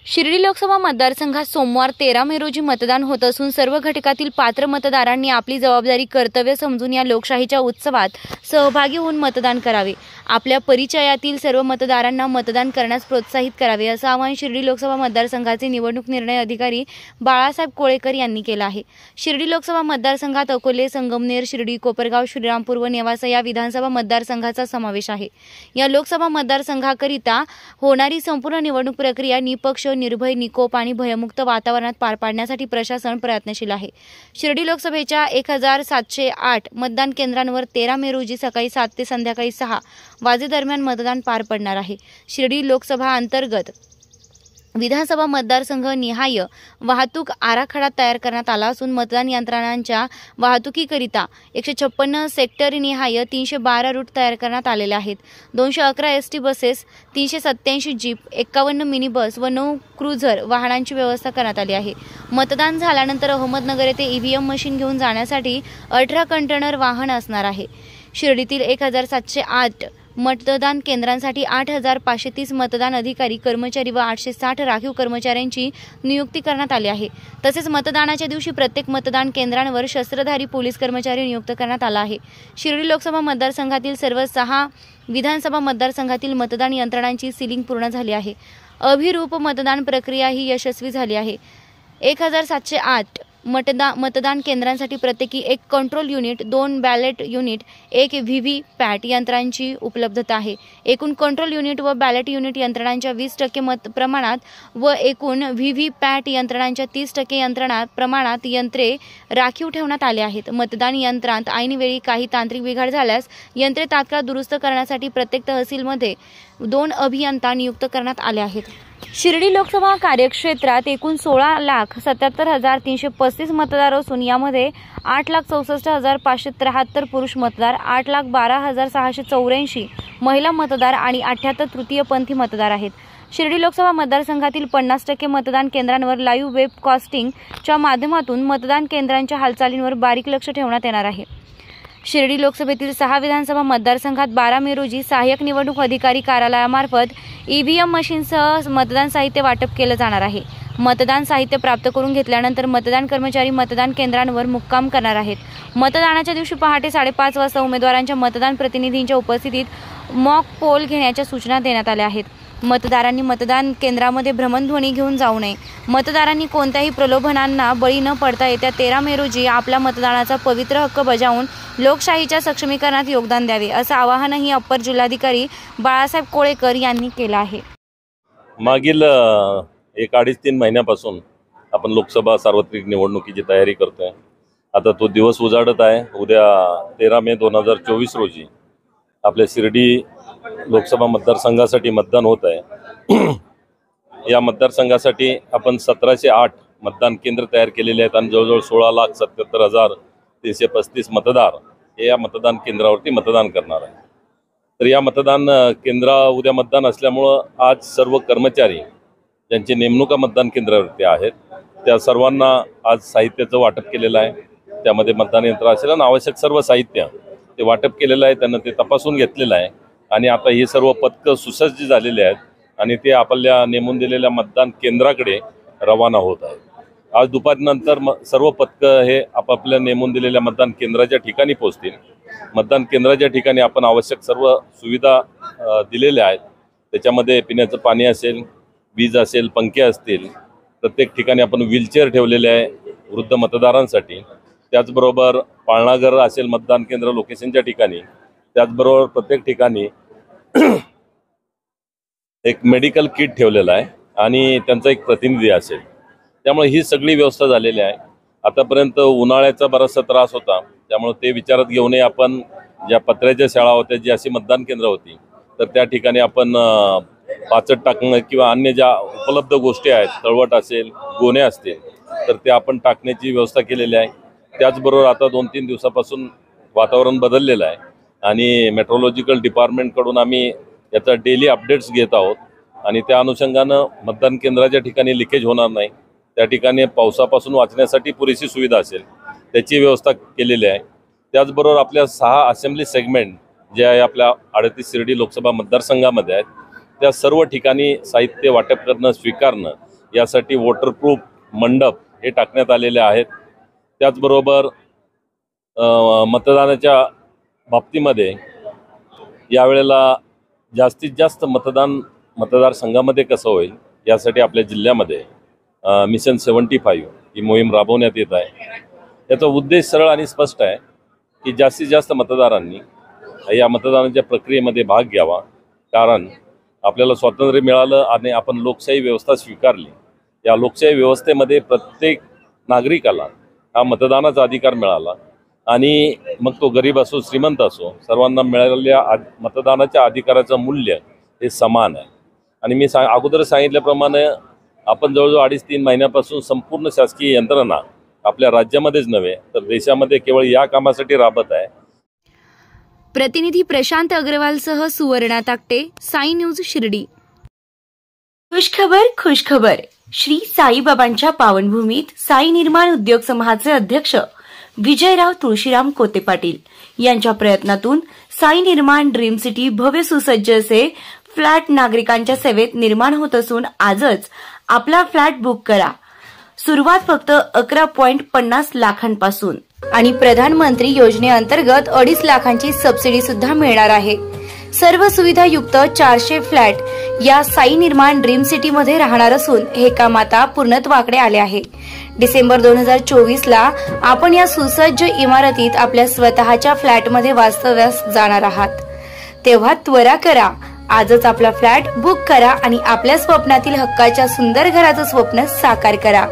शिर्डी लोकसभा मतदारसंघात सोमवार 13 मे रोजी मतदान होत असून सर्व घटकातील पात्र मतदारांनी आपली जबाबदारी कर्तव्य समजून या लोकशाहीच्या उत्सवात सहभागी होऊन मतदान करावे। आपल्या परिचयातील सर्व मतदारांना मतदान करण्यास प्रोत्साहित करावे असं आवाहन शिर्डी लोकसभा मतदारसंघाचे निवडणूक निर्णय अधिकारी बाळासाहेब कोळेकर यांनी केलं आहे। शिर्डी लोकसभा मतदारसंघात अकोले, संगमनेर, शिर्डी, कोपरगाव, श्रीरामपूर व नेवासा या विधानसभा मतदारसंघाचा समावेश आहे। या लोकसभा मतदारसंघाकरिता होणारी संपूर्ण निवडणूक प्रक्रिया निपक्ष, निर्भय, निकोप आणि भयमुक्त वातावरणात पार पाडण्यासाठी प्रशासन प्रयत्नशील आहे। शिर्डी लोकसभेच्या 1708 मतदान केंद्रांवर 13 मे रोजी सकाळी 7 ते संध्याकाळी 6 वाजेदरम्यान मतदान पार पडणार आहे। शिर्डी लोकसभा अंतर्गत विधानसभा मतदारसंघ निहाय वाहतूक आराखडा तयार करण्यात आला असून मतदान यंत्रणांच्या वाहतुकीकरिता 156 सेक्टर निहाय 312 रूट तयार करण्यात आलेले आहेत। 211 ST buses, 387 jeep, 51 mini bus व 9 क्रुझर वाहनांची व्यवस्था करण्यात आली आहे। मतदान झाल्यानंतर अहमदनगर येथे ईव्हीएम मशीन घेऊन जाण्यासाठी 18 कंटेनर वाहन असणार आहे। शिर्डीतील 1708 मतदान केंद्रांसाठी 8530 मतदान अधिकारी, कर्मचारी व 860 राखीव कर्मचाऱ्यांची नियुक्ती करण्यात आली आहे। तसेच मतदानाच्या दिवशी प्रत्येक मतदान केंद्रांवर शस्त्रधारी पोलीस कर्मचारी नियुक्त करण्यात आला आहे। शिर्डी लोकसभा मतदारसंघातील सर्व 6 विधानसभा मतदारसंघातील मतदान यंत्रणांची सीलिंग पूर्ण झाली आहे। अभिरूप मतदान प्रक्रिया ही यशस्वी झाली आहे। 1708 मतदान केंद्रांसाठी प्रत्येकी 1 control unit, 2 ballot unit, 1 VVPAT यंत्रांची उपलब्धता आहे। एकूण कंट्रोल युनिट व बॅलेट युनिट यंत्रणांच्या 20% प्रमाणात व एकूण व्हीव्हीपॅट यंत्रणांच्या 30% प्रमाणात यंत्रे राखीव ठेवण्यात आले आहेत। मतदान यंत्रांत ऐनवेळी काही तांत्रिक बिघाड झाल्यास यंत्रे तात्काळ दुरुस्त करण्यासाठी प्रत्येक तहसीलमध्ये 2 अभियंता नियुक्त करण्यात आले आहेत। शिर्डी लोकसभा कार्यक्षेत्रात एकूण 16,77,335 मतदार असून यामध्ये 8,64,573 पुरुष मतदार, 8,12,684 महिला मतदार आणि 78 तृतीयपंथी मतदार आहेत। शिर्डी लोकसभा मतदारसंघातील 50% मतदान केंद्रांवर लाईव्ह वेबकास्टिंगच्या माध्यमातून मतदान केंद्रांच्या हालचालींवर बारीक लक्ष ठेवण्यात येणार आहे। शिर्डी लोकसभेतील 6 विधानसभा मतदारसंघात 12 मे रोजी सहाय्यक निवडणूक अधिकारी कार्यालयामार्फत ईव्हीएम मशीनसह मतदान साहित्य वाटप केलं जाणार आहे। मतदान साहित्य प्राप्त करून घेतल्यानंतर मतदान कर्मचारी मतदान केंद्रांवर मुक्काम करणार आहेत। मतदानाच्या दिवशी पहाटे 5:30 वाजता उमेदवारांच्या मतदान प्रतिनिधींच्या उपस्थितीत मॉक पोल घेण्याच्या सूचना देण्यात आल्या आहेत। मतदारांनी मतदान केंद्रामध्ये भ्रमणध्वनी घेऊन जाऊ नये। मतदारांनी कोणत्याही प्रलोभनांना बळी न पडता येत्या 13 मे रोजी आपला मतदानाचा पवित्र हक्क बजावून लोकशाहीच्या सक्षमीकरणात योगदान द्यावे असं आवाहनही अप्पर जिल्हाधिकारी बाळासाहेब कोळेकर यांनी केलं आहे। मागील 1-3 महिन्यापासून आपण लोकसभा सार्वत्रिक निवडणुकीची तयारी करतोय। आता तो दिवस उजाडत आहे। उद्या 13 मे 2024 रोजी आपल्या शिर्डी लोकसभा मतदारसंघासाठी मतदान होत आहे। या मतदारसंघासाठी आपण 1708 मतदान केंद्र तयार केलेले आहेत आणि जवळजवळ 16,77,335 मतदार हे या मतदान केंद्रावरती मतदान करणार आहे। तर या मतदान उद्या मतदान असल्यामुळं आज सर्व कर्मचारी ज्यांची नेमणुका मतदान केंद्रावरती आहेत त्या सर्वांना आज साहित्याचं वाटप केलेलं आहे। त्यामध्ये मतदान यंत्र असेल आणि आवश्यक सर्व साहित्य ते वाटप केलेलं आहे। त्यांना ते तपासून घेतलेलं आहे आणि आता ही सर्व पथकं सुसज्ज झालेली आहेत आणि ते आपल्या नेमून दिलेल्या मतदान केंद्राकडे रवाना होत आहेत। आज दुपारनंतर सर्व पथकं हे आपापल्या नेमून दिलेल्या मतदान केंद्राच्या ठिकाणी पोहोचतील। मतदान केंद्राच्या ठिकाणी आपण आवश्यक सर्व सुविधा दिलेल्या आहेत। त्याच्यामध्ये पिण्याचं पाणी असेल, वीज असेल, पंखे असतील। प्रत्येक ठिकाणी आपण व्हीलचेअर ठेवलेले आहे वृद्ध मतदारांसाठी। त्याचबरोबर पाळणाघर असेल मतदान केंद्र लोकेशनच्या ठिकाणी। त्याचबरोबर प्रत्येक ठिकाणी एक मेडिकल किट ठेवलेला आहे आणि त्यांचा एक प्रतिनिधी असेल। त्यामुळे ही सगळी व्यवस्था झालेली आहे। आतापर्यंत उन्हाळ्याचा बराचसा त्रास होता, त्यामुळे ते विचारात घेऊनही आपण ज्या पत्र्याच्या शाळा होत्या, जी अशी मतदान केंद्र होती, तर त्या ठिकाणी आपण पाचट टाकणं किंवा अन्य ज्या उपलब्ध गोष्टी आहेत, तळवट असेल, गोणे असतील, तर ते आपण टाकण्याची व्यवस्था केलेली आहे। त्याचबरोबर आता 2-3 दिवसापासून वातावरण बदललेलं आहे आणि मेट्रोलॉजिकल डिपार्टमेंटकडून आम्ही याचा डेली अपडेट्स घेत आहोत आणि त्या अनुषंगानं मतदान केंद्राच्या ठिकाणी लिकेज होणार नाही, त्या ठिकाणी पावसापासून वाचण्यासाठी पुरेशी सुविधा असेल त्याची व्यवस्था केलेली आहे। त्याचबरोबर आपल्या 6 असेंब्ली सेगमेंट जे आहे आपल्या 38 शिर्डी लोकसभा मतदारसंघामध्ये आहेत, त्या सर्व ठिकाणी साहित्य वाटप करणं, स्वीकारणं यासाठी वॉटरप्रूफ मंडप हे टाकण्यात आलेले आहेत. त्याचबरोबर मतदानाच्या बाबतीमध्ये यावेळेला जास्तीत जास्त मतदारसंघामध्ये कसं होईल यासाठी आपल्या जिल्ह्यामध्ये मिशन 75 ही मोहीम राबवण्यात येत आहे. याचा उद्देश सरळ आणि स्पष्ट आहे की जास्तीत जास्त मतदारांनी या मतदानाच्या प्रक्रियेमध्ये भाग घ्यावा. कारण आपल्याला स्वातंत्र्य मिळालं आणि आपण लोकशाही व्यवस्था स्वीकारली. या लोकशाही व्यवस्थेमध्ये प्रत्येक नागरिकाला हा मतदानाचा अधिकार मिळाला आणि मग तो गरीब असो श्रीमंत असो सर्वांना मिळालेल्या मतदानाच्या अधिकाराचं मूल्य हे समान आहे. आणि मी अगोदर सांगितल्याप्रमाणे आपण जवळजवळ 2.5-3 महिन्यापासून संपूर्ण शासकीय यंत्रणा आपल्या राज्यामध्येच नव्हे तर देशामध्ये केवळ या कामासाठी राबत आहे. प्रतिनिधी प्रशांत अग्रवालसह सुवर्णा ताकटे, साई न्यूज शिर्डी. खुशखबर. श्री साईबाबांच्या पावनभूमीत साई निर्माण उद्योग समूहाचे अध्यक्ष विजयराव तुळशीराम कोते पाटील यांच्या प्रयत्नातून साई निर्माण ड्रीम सिटी भव्य सुसज्ज असे फ्लॅट नागरिकांच्या सेवेत निर्माण होत असून आजच आपला फ्लॅट बुक करा. सुरुवात फक्त 11.50 लाखांपासून आणि प्रधानमंत्री योजनेअंतर्गत 2.5 लाखांची सबसिडी सुद्धा मिळणार आहे. सर्व सुविधा युक्त 400 फ्लॅट या साई निर्माण ड्रीम सिटी मध्ये राहणार असून हे काम आता पूर्णत्वाकडे आले आहे. डिसेंबर 2024ला आपण या सुसज्ज इमारतीत आपल्या स्वतःच्या फ्लॅटमध्ये वास्तव्यास जाणार आहात. तेव्हा त्वरा करा, आजच आपला फ्लॅट बुक करा आणि आपल्या स्वप्नातील हक्काच्या सुंदर घराचं स्वप्न साकार करा.